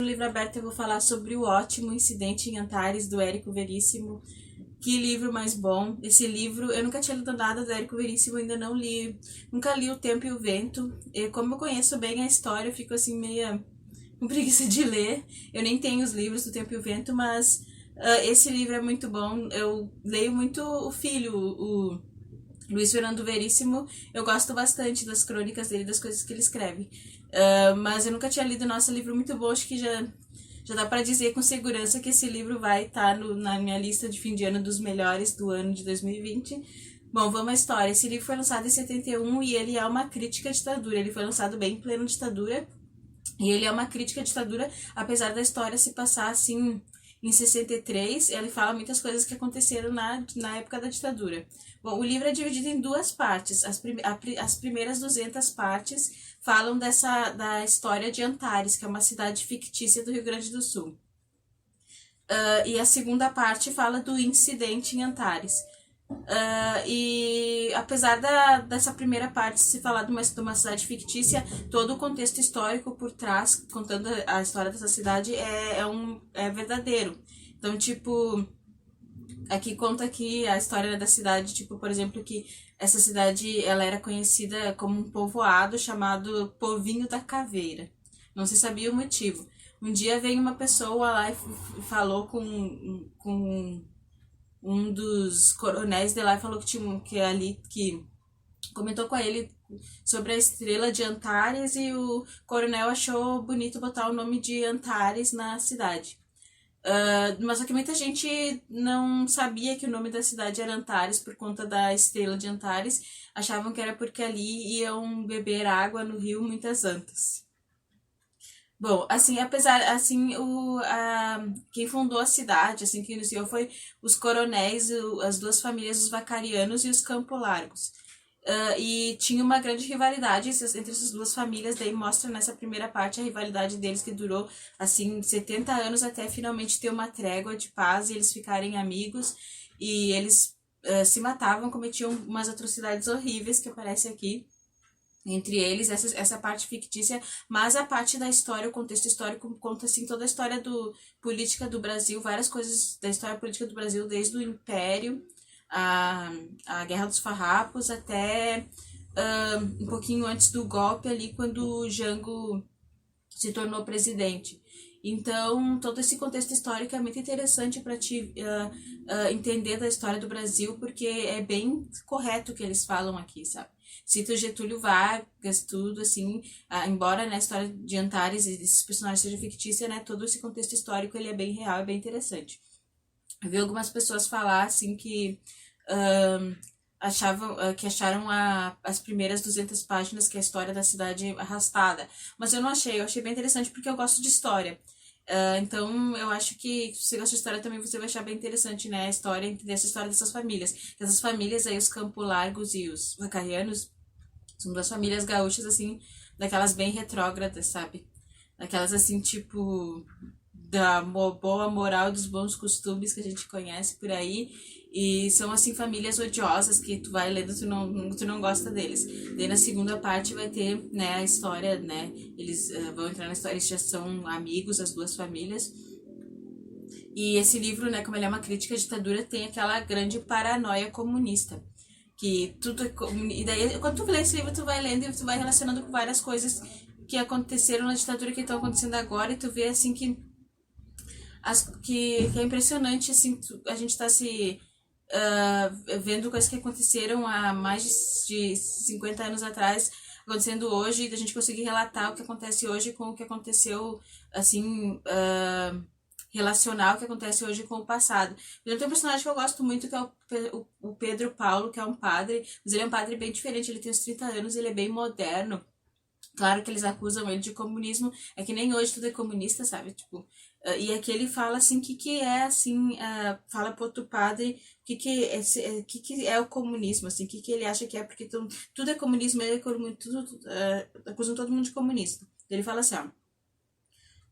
No livro aberto eu vou falar sobre o ótimo Incidente em Antares, do Érico Veríssimo. Que livro mais bom. Esse livro, eu nunca tinha lido nada do Érico Veríssimo, ainda não li. Nunca li O Tempo e o Vento. E como eu conheço bem a história, eu fico assim meio com preguiça de ler. Eu nem tenho os livros do Tempo e o Vento, mas esse livro é muito bom. Eu leio muito o filho, o Luiz Fernando Veríssimo. Eu gosto bastante das crônicas dele, das coisas que ele escreve. Mas eu nunca tinha lido. Nossa, livro muito bom. Acho que já dá pra dizer com segurança que esse livro vai estar na minha lista de fim de ano dos melhores do ano de 2020. Bom, vamos à história. Esse livro foi lançado em 71 e ele é uma crítica à ditadura. Ele foi lançado bem em plena ditadura. E ele é uma crítica à ditadura, apesar da história se passar assim em 63. Ele fala muitas coisas que aconteceram na época da ditadura. Bom, o livro é dividido em duas partes. As primeiras 200 partes falam da história de Antares, que é uma cidade fictícia do Rio Grande do Sul. E a segunda parte fala do incidente em Antares. E apesar dessa primeira parte se falar de uma cidade fictícia, todo o contexto histórico por trás, contando a história dessa cidade, é verdadeiro. Então, tipo, aqui conta aqui a história da cidade, tipo, por exemplo, que essa cidade ela era conhecida como um povoado chamado Povinho da Caveira. Não se sabia o motivo. Um dia veio uma pessoa lá e falou com um dos coronéis de lá, falou que tinha que ali que comentou com ele sobre a estrela de Antares, e o coronel achou bonito botar o nome de Antares na cidade. Mas só que muita gente não sabia que o nome da cidade era Antares por conta da estrela de Antares. Achavam que era porque ali iam beber água no rio muitas antas. Bom, assim, apesar, assim, quem fundou a cidade, assim, que iniciou foi os coronéis, as duas famílias, os Vacarianos e os Campo Largos. E tinha uma grande rivalidade entre essas duas famílias, daí mostra nessa primeira parte a rivalidade deles que durou, assim, 70 anos até finalmente ter uma trégua de paz e eles ficarem amigos, e eles se matavam, cometiam umas atrocidades horríveis que aparece aqui entre eles, essa parte fictícia, mas a parte da história, o contexto histórico conta assim toda a história política do Brasil, várias coisas da história política do Brasil, desde o Império, a, a Guerra dos Farrapos, até um pouquinho antes do golpe ali, quando o Jango se tornou presidente. Então, todo esse contexto histórico é muito interessante para te entender da história do Brasil, porque é bem correto o que eles falam aqui, sabe? Cita o Getúlio Vargas, tudo assim, embora na história de Antares esses personagens sejam fictícios, né? Todo esse contexto histórico ele é bem real, é bem interessante. Eu vi algumas pessoas falar assim que acharam as primeiras 200 páginas, que é a história da cidade, arrastada. Mas eu não achei, eu achei bem interessante porque eu gosto de história. Então, eu acho que se você gosta de história também você vai achar bem interessante, né? A história, entender essa história dessas famílias. Essas famílias aí, os Campo Largos e os Vacarianos, são duas famílias gaúchas, assim, daquelas bem retrógradas, sabe? Daquelas, assim, tipo, boa moral, dos bons costumes que a gente conhece por aí. E são, assim, famílias odiosas que tu vai lendo, tu não gosta deles. Daí na segunda parte vai ter, né, a história, né? Eles vão entrar na história, eles já são amigos, as duas famílias. E esse livro, né, como ele é uma crítica à ditadura, tem aquela grande paranoia comunista. Que tudo e daí, quando tu lê esse livro, tu vai lendo e tu vai relacionando com várias coisas que aconteceram na ditadura que estão acontecendo agora, e tu vê, assim, que é impressionante, assim, a gente tá se vendo coisas que aconteceram há mais de 50 anos atrás, acontecendo hoje, e da gente conseguir relatar o que acontece hoje com o que aconteceu, assim, relacionar o que acontece hoje com o passado. Por exemplo, tem um personagem que eu gosto muito, que é o Pedro Paulo, que é um padre, mas ele é um padre bem diferente, ele tem uns 30 anos, ele é bem moderno. Claro que eles acusam ele de comunismo, é que nem hoje tudo é comunista, sabe? Tipo, e aqui ele fala assim, que é, assim, fala pro outro padre que é o comunismo, assim, que ele acha que é, porque tudo é comunismo, ele é comunismo, acusam todo mundo de comunista. Ele fala assim, ó,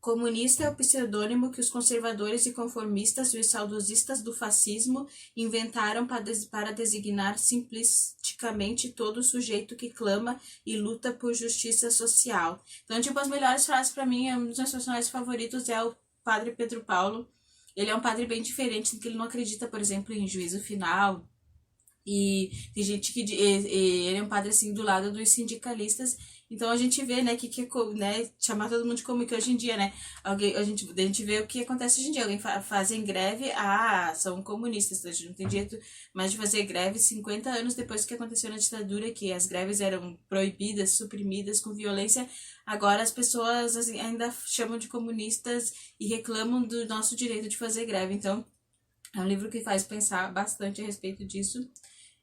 Comunista é o pseudônimo que os conservadores e conformistas e os saudosistas do fascismo inventaram para designar simplisticamente todo sujeito que clama e luta por justiça social. Então, tipo, as melhores frases para mim, um dos meus personagens favoritos é o Padre Pedro Paulo. Ele é um padre bem diferente, que ele não acredita, por exemplo, em juízo final. E tem gente que ele é um padre assim do lado dos sindicalistas. Então a gente vê, né, né, chamar todo mundo de como que hoje em dia, né? A gente vê o que acontece hoje em dia. Alguém fazem greve, são comunistas, a gente não tem jeito mais de fazer greve 50 anos depois que aconteceu na ditadura, que as greves eram proibidas, suprimidas com violência. Agora as pessoas assim, ainda chamam de comunistas e reclamam do nosso direito de fazer greve. Então, é um livro que faz pensar bastante a respeito disso.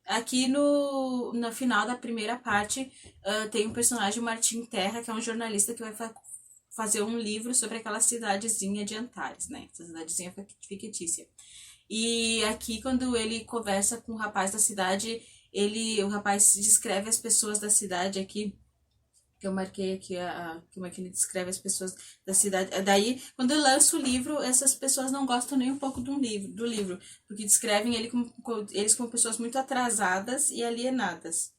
Aqui no final da primeira parte, tem um personagem, o Martim Terra, que é um jornalista que vai fazer um livro sobre aquela cidadezinha de Antares, né? Essa cidadezinha fictícia. E aqui, quando ele conversa com o rapaz da cidade, o rapaz descreve as pessoas da cidade aqui, que eu marquei aqui como é que ele descreve as pessoas da cidade. Daí, quando eu lanço o livro, essas pessoas não gostam nem um pouco do livro, porque descrevem eles como pessoas muito atrasadas e alienadas.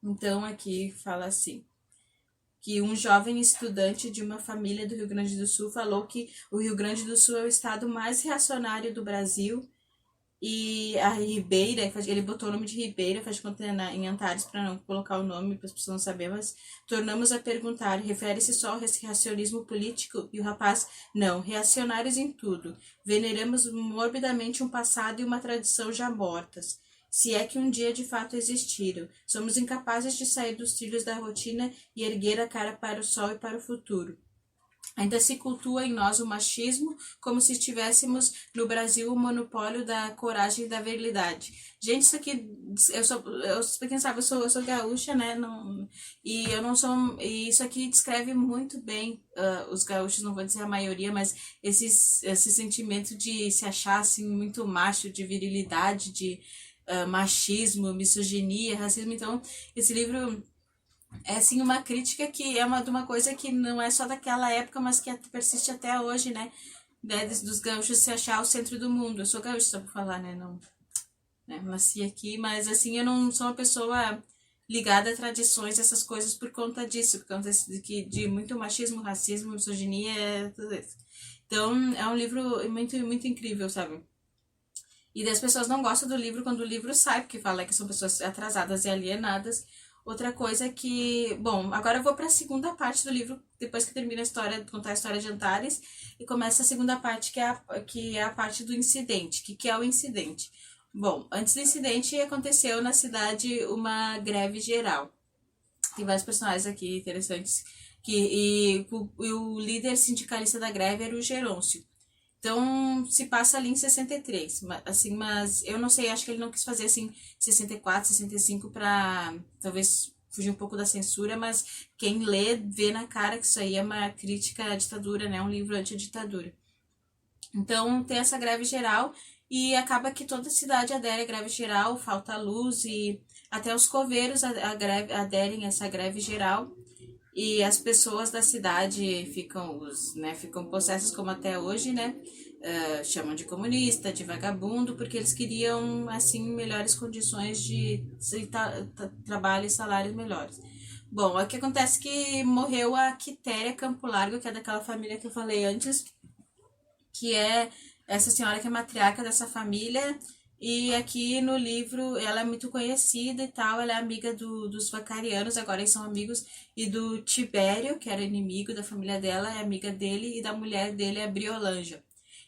Então, aqui fala assim, que um jovem estudante de uma família do Rio Grande do Sul falou que o Rio Grande do Sul é o estado mais reacionário do Brasil. E a Ribeira, ele botou o nome de Ribeira, faz de conta em Antares para não colocar o nome, para as pessoas não saberem, mas tornamos a perguntar, refere-se só ao reacionismo político? E o rapaz, não, reacionários em tudo. Veneramos morbidamente um passado e uma tradição já mortas, se é que um dia de fato existiram. Somos incapazes de sair dos trilhos da rotina e erguer a cara para o sol e para o futuro. Ainda se cultua em nós o machismo, como se estivéssemos no Brasil o monopólio da coragem e da virilidade. Gente, isso aqui, pra quem sabe, eu sou gaúcha, né? Não, e eu não sou. E isso aqui descreve muito bem os gaúchos, não vou dizer a maioria, mas esse sentimento de se achar assim, muito macho, de virilidade, de machismo, misoginia, racismo. Então, esse livro é assim uma crítica que é de uma coisa que não é só daquela época, mas que persiste até hoje, né? Dos gaúchos se achar o centro do mundo. Eu sou gaúcha, só pra falar, né? Não, né? Nasci aqui, mas assim, eu não sou uma pessoa ligada a tradições, essas coisas por conta disso, por conta de muito machismo, racismo, misoginia, tudo isso. Então, é um livro muito, muito incrível, sabe? E das pessoas não gostam do livro quando o livro sai, porque fala que são pessoas atrasadas e alienadas. Outra coisa que, bom, agora eu vou para a segunda parte do livro, depois que termina a história, contar a história de Antares, e começa a segunda parte, que é a parte do incidente. Que é o incidente? Bom, antes do incidente aconteceu na cidade uma greve geral. Tem vários personagens aqui interessantes, o líder sindicalista da greve era o Gerôncio. Então, se passa ali em 63, assim, mas eu não sei, acho que ele não quis fazer assim 64, 65 para talvez fugir um pouco da censura, mas quem lê vê na cara que isso aí é uma crítica à ditadura, né, um livro anti-ditadura. Então, tem essa greve geral e acaba que toda a cidade adere à greve geral, falta luz e até os coveiros aderem a essa greve geral. E as pessoas da cidade ficam possessas como até hoje, né? Chamam de comunista, de vagabundo, porque eles queriam, assim, melhores condições de trabalho e salários melhores. Bom, o que acontece é que morreu a Quitéria Campo Largo, que é daquela família que eu falei antes, que é essa senhora que é matriarca dessa família. E aqui no livro ela é muito conhecida e tal, ela é amiga dos Vacarianos, agora eles são amigos, e do Tibério, que era inimigo da família dela, é amiga dele, e da mulher dele é Briolanja.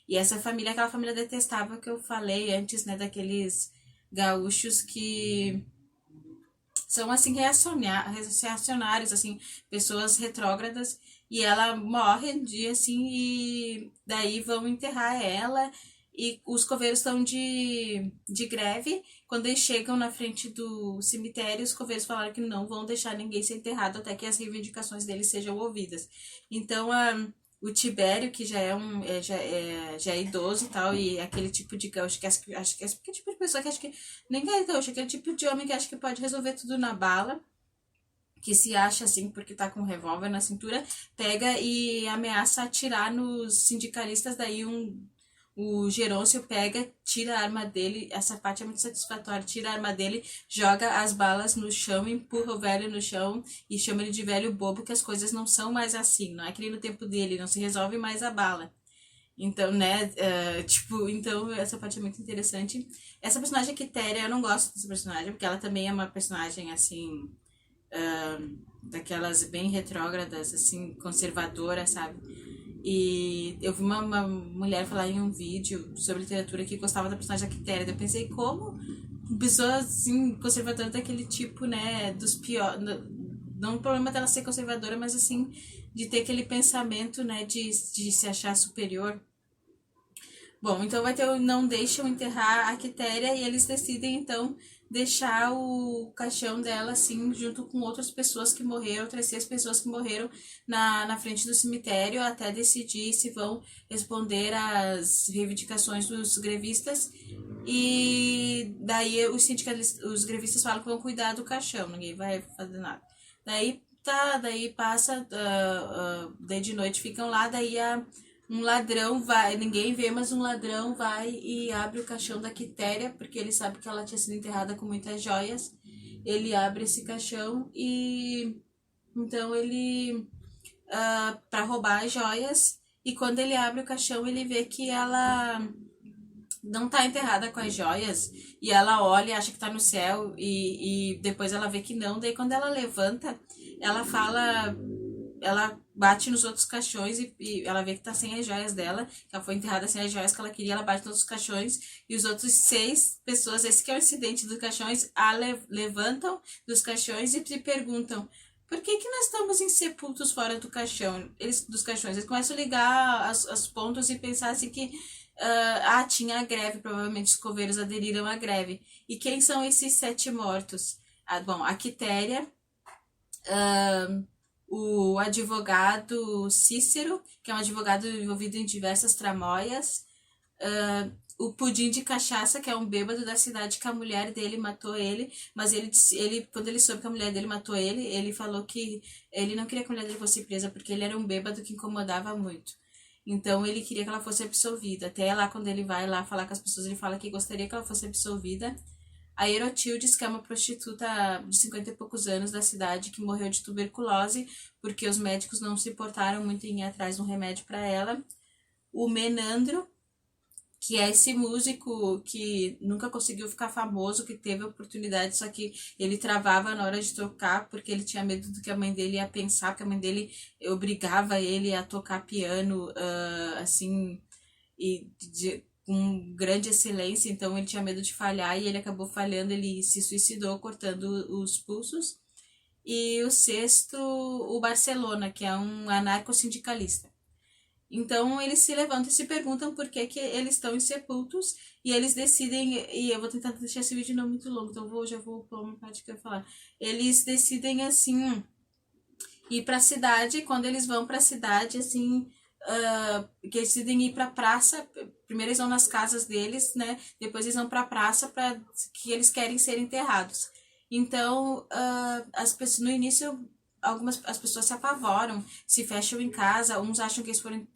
E essa família é aquela família detestável que eu falei antes, né, daqueles gaúchos que são assim reacionários, assim, pessoas retrógradas, e ela morre um dia assim, e daí vão enterrar ela, e os coveiros estão de greve. Quando eles chegam na frente do cemitério, os coveiros falaram que não vão deixar ninguém ser enterrado até que as reivindicações deles sejam ouvidas. Então, o Tibério, que já é idoso e tal, e aquele tipo de gaúcho que acho que é aquele tipo de pessoa que acho que nem é gaúcho, aquele tipo de homem que acha que pode resolver tudo na bala, que se acha assim porque tá com um revólver na cintura, pega e ameaça atirar nos sindicalistas, daí o Gerôncio pega, tira a arma dele, essa parte é muito satisfatória, tira a arma dele, joga as balas no chão, empurra o velho no chão e chama ele de velho bobo, que as coisas não são mais assim, não é que nem no tempo dele, não se resolve mais a bala. Então, né, tipo, então essa parte é muito interessante. Essa personagem Quitéria, eu não gosto dessa personagem, porque ela também é uma personagem, assim, daquelas bem retrógradas, assim, conservadora, sabe? E eu vi uma mulher falar em um vídeo sobre literatura que gostava da personagem da Quitéria. Eu pensei, como pessoa, assim, conservadora daquele tipo, né, dos piores... Não o problema dela ser conservadora, mas, assim, de ter aquele pensamento, né, de se achar superior. Bom, então vai ter o Não Deixam Enterrar a Quitéria e eles decidem, então, deixar o caixão dela, assim, junto com outras pessoas que morreram, outras 6 pessoas que morreram na frente do cemitério, até decidir se vão responder às reivindicações dos grevistas. E daí os grevistas falam que vão cuidar do caixão, ninguém vai fazer nada. Daí tá, daí passa, daí de noite ficam lá, daí um ladrão vai, ninguém vê, mas um ladrão vai e abre o caixão da Quitéria, porque ele sabe que ela tinha sido enterrada com muitas joias. Ele abre esse caixão e então ele para roubar as joias. E quando ele abre o caixão, ele vê que ela não tá enterrada com as joias. E ela olha, acha que tá no céu e depois ela vê que não. Daí quando ela levanta, ela fala, ela bate nos outros caixões e ela vê que tá sem as joias dela, que ela foi enterrada sem as joias que ela queria, ela bate nos outros caixões e os outros 6 pessoas, esse que é o incidente dos caixões, levantam dos caixões e se perguntam: por que que nós estamos insepultos fora do caixão? Dos caixões. Eles começam a ligar as pontos e pensar assim que tinha a greve, provavelmente os coveiros aderiram à greve. E quem são esses 7 mortos? Bom, a Quitéria, o advogado Cícero, que é um advogado envolvido em diversas tramóias, o Pudim de Cachaça, que é um bêbado da cidade que a mulher dele matou ele, mas ele quando ele soube que a mulher dele matou ele falou que ele não queria que a mulher dele fosse presa porque ele era um bêbado que incomodava muito. Então ele queria que ela fosse absolvida. Até lá, quando ele vai lá falar com as pessoas, ele fala que gostaria que ela fosse absolvida. A Erotildes, que é uma prostituta de 50 e poucos anos da cidade, que morreu de tuberculose, porque os médicos não se importaram muito em ir atrás de um remédio para ela. O Menandro, que é esse músico que nunca conseguiu ficar famoso, que teve oportunidade, só que ele travava na hora de tocar, porque ele tinha medo do que a mãe dele ia pensar, porque a mãe dele obrigava ele a tocar piano, assim, com grande excelência, então ele tinha medo de falhar e ele acabou falhando, ele se suicidou cortando os pulsos. E o sexto, o Barcelona, que é um anarco-sindicalista. Então eles se levantam e se perguntam por que eles estão insepultos e eles decidem, e eu vou tentar deixar esse vídeo não muito longo, então já vou pôr uma parte que eu ia falar. Eles decidem, assim, ir pra cidade, quando eles vão pra cidade, assim, que eles decidem ir pra praça, primeiro eles vão nas casas deles, né, depois eles vão pra praça que eles querem ser enterrados. Então, as pessoas, no início, as pessoas se apavoram, se fecham em casa, uns acham que eles foram,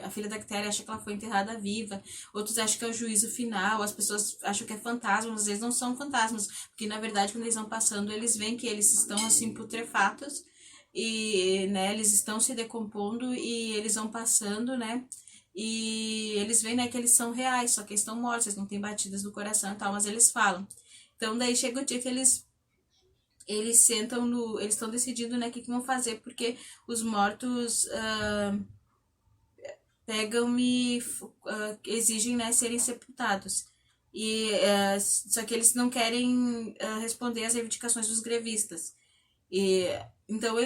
a filha da Quitéria acha que ela foi enterrada viva, outros acham que é o juízo final, as pessoas acham que é fantasma, às vezes não são fantasmas, porque na verdade quando eles vão passando, eles veem que eles estão assim putrefatos, e né, eles estão se decompondo e eles vão passando, né, e eles veem, né, que eles são reais, só que eles estão mortos, eles não têm batidas do coração e tal, mas eles falam. Então daí chega o dia que eles sentam no. Eles estão decidindo, né, o que vão fazer, porque os mortos pegam e exigem, né, serem sepultados. E, só que eles não querem responder às reivindicações dos grevistas. E, então,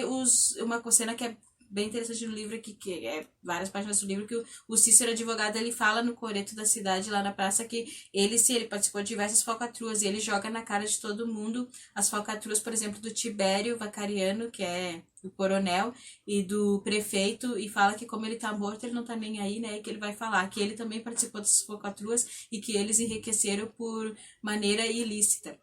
uma cena que é bem interessante no livro, que é várias páginas do livro, que o Cícero advogado, ele fala no coreto da cidade, lá na praça, que ele participou de diversas falcatruas, e ele joga na cara de todo mundo as falcatruas, por exemplo, do Tibério Vacariano, que é o coronel, e do prefeito, e fala que como ele tá morto, ele não tá nem aí, né, e que ele vai falar que ele também participou dessas falcatruas, e que eles enriqueceram por maneira ilícita.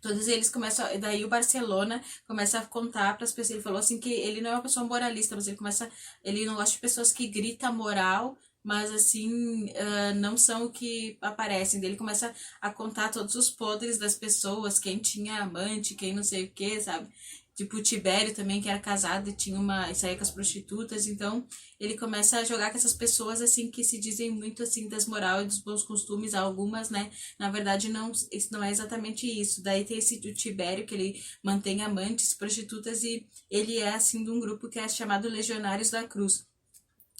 Todos eles começam, daí o Barcelona começa a contar para as pessoas, ele falou assim que ele não é uma pessoa moralista, mas ele não gosta de pessoas que gritam moral, mas assim, não são o que aparecem. Daí ele começa a contar todos os podres das pessoas, quem tinha amante, quem não sei o que, sabe? Tipo o Tibério também, que era casado e saía com as prostitutas, então ele começa a jogar com essas pessoas assim que se dizem muito assim das moral e dos bons costumes, algumas, né? Na verdade, não, isso não é exatamente isso. Daí tem esse do Tibério, que ele mantém amantes, prostitutas, e ele é, assim, de um grupo que é chamado Legionários da Cruz,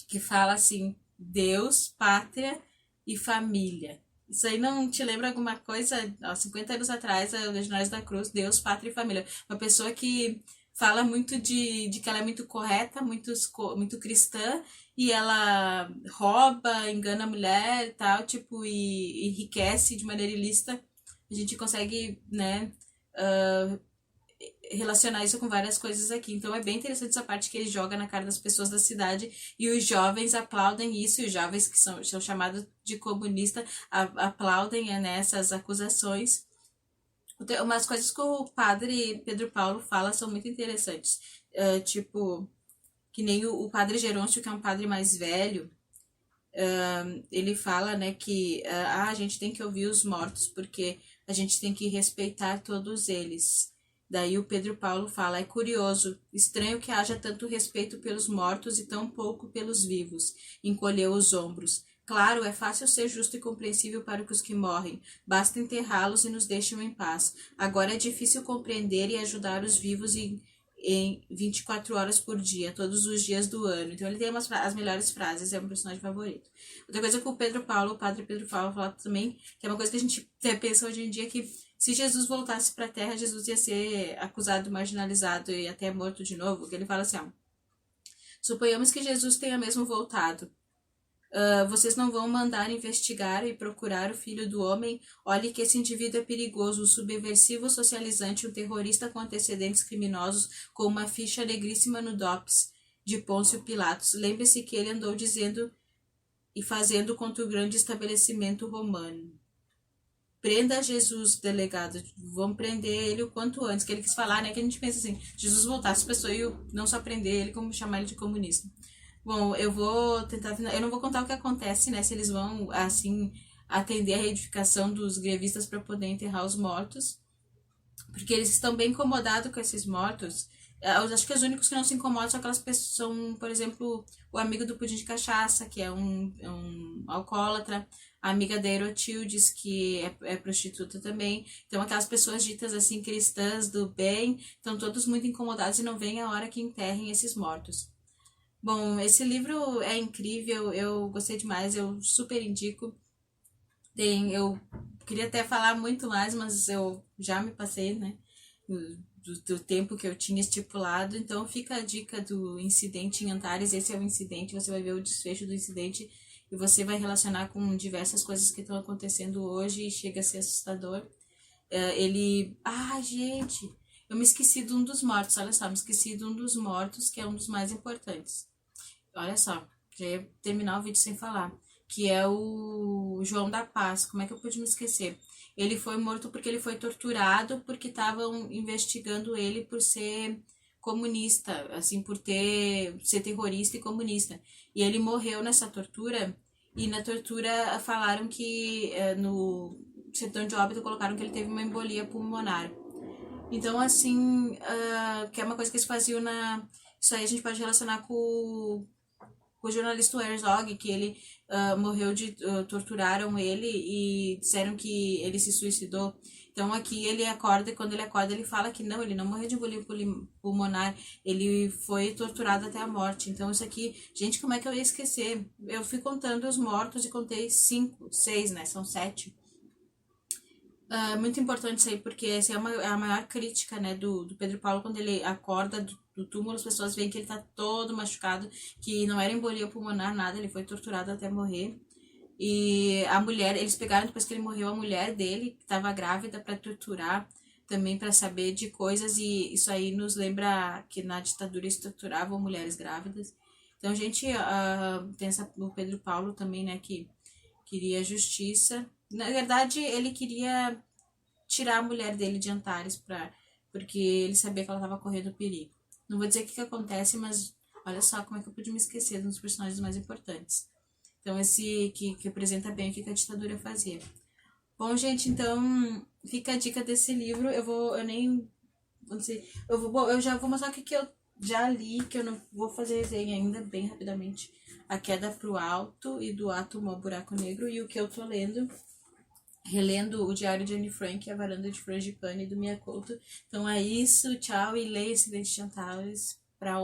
que fala, assim, Deus, pátria e família. Isso aí não te lembra alguma coisa? Há 50 anos atrás, a Legionários da Cruz, Deus, pátria e família. Uma pessoa que fala muito de que ela é muito correta, muito cristã, e ela rouba, engana a mulher e tal, tipo, e enriquece de maneira ilícita. A gente consegue, né, relacionar isso com várias coisas aqui. Então é bem interessante essa parte que ele joga na cara das pessoas da cidade e os jovens aplaudem isso, e os jovens que são chamados de comunista aplaudem essas acusações. Umas coisas que o padre Pedro Paulo fala são muito interessantes. Tipo, que nem o padre Gerôncio, que é um padre mais velho, ele fala, né, que a gente tem que ouvir os mortos, porque a gente tem que respeitar todos eles. Daí o Pedro Paulo fala, é curioso, estranho que haja tanto respeito pelos mortos e tão pouco pelos vivos. Encolheu os ombros. Claro, é fácil ser justo e compreensível para os que morrem. Basta enterrá-los e nos deixam em paz. Agora é difícil compreender e ajudar os vivos em 24 horas por dia, todos os dias do ano. Então ele tem as melhores frases, é um personagem favorito. Outra coisa que o padre Pedro Paulo, fala também, que é uma coisa que a gente até pensa hoje em dia, que se Jesus voltasse para a Terra, Jesus ia ser acusado, marginalizado e até morto de novo. Que ele fala assim, ó, suponhamos que Jesus tenha mesmo voltado. Vocês não vão mandar investigar e procurar o filho do homem? Olhe que esse indivíduo é perigoso, um subversivo socializante, um terrorista com antecedentes criminosos, com uma ficha negríssima no DOPS de Pôncio Pilatos. Lembre-se que ele andou dizendo e fazendo contra o grande estabelecimento romano. Prenda Jesus, delegado. Vamos prender ele o quanto antes. Que ele quis falar, né? Que a gente pensa assim, Jesus voltasse, a pessoa ia não só prender ele, como chamar ele de comunista. Bom, eu vou tentar. Eu não vou contar o que acontece, né? Se eles vão, assim, atender a reedificação dos grevistas para poder enterrar os mortos. Porque eles estão bem incomodados com esses mortos. Eu acho que os únicos que não se incomodam são aquelas pessoas, são, por exemplo, o amigo do Pudim de Cachaça, que é um alcoólatra, a amiga da Erotildes, que é prostituta também. Então, aquelas pessoas ditas assim, cristãs do bem, estão todos muito incomodados e não vem a hora que enterrem esses mortos. Bom, esse livro é incrível, eu gostei demais, eu super indico. Eu queria até falar muito mais, mas eu já me passei, né, do tempo que eu tinha estipulado. Então fica a dica do incidente em Antares. Esse é o incidente, você vai ver o desfecho do incidente e você vai relacionar com diversas coisas que estão acontecendo hoje e chega a ser assustador. Gente, eu me esqueci de um dos mortos, olha só, me esqueci de um dos mortos, que é um dos mais importantes. Olha só, já ia terminar o vídeo sem falar. Que é o João da Paz. Como é que eu pude me esquecer? Ele foi morto porque ele foi torturado, porque estavam investigando ele por ser comunista, assim, ser terrorista e comunista. E ele morreu nessa tortura, e na tortura falaram que no certidão de óbito colocaram que ele teve uma embolia pulmonar. Então, assim, que é uma coisa que eles faziam Isso aí a gente pode relacionar com o jornalista Herzog, que ele morreu torturaram ele e disseram que ele se suicidou. Então aqui ele acorda, e quando ele acorda ele fala que não, ele não morreu de embolia pulmonar, ele foi torturado até a morte. Então isso aqui, gente, como é que eu ia esquecer? Eu fui contando os mortos e contei 5, 6, né? São 7. Muito importante isso aí, porque essa é a maior crítica, né, do Pedro Paulo. Quando ele acorda do túmulo, as pessoas veem que ele tá todo machucado, que não era embolia pulmonar, nada, ele foi torturado até morrer. E a mulher, eles pegaram depois que ele morreu a mulher dele, que estava grávida, para torturar, também para saber de coisas, e isso aí nos lembra que na ditadura eles torturavam mulheres grávidas. Então a gente pensa no Pedro Paulo também, né, que queria justiça. Na verdade, ele queria tirar a mulher dele de Antares, porque ele sabia que ela estava correndo perigo. Não vou dizer o que acontece, mas olha só como é que eu pude me esquecer de um dos personagens mais importantes. Então, esse que apresenta bem o que a ditadura fazia. Bom, gente, então fica a dica desse livro. Eu nem. Não sei. Eu já vou mostrar o que eu já li, que eu não vou fazer resenha ainda, bem rapidamente. A Queda pro Alto e do Átomo ao Buraco Negro. E o que eu tô lendo, relendo o Diário de Anne Frank e a Varanda de Frangipane do Mia Couto. Então é isso, tchau e leia Acidente de Antares pra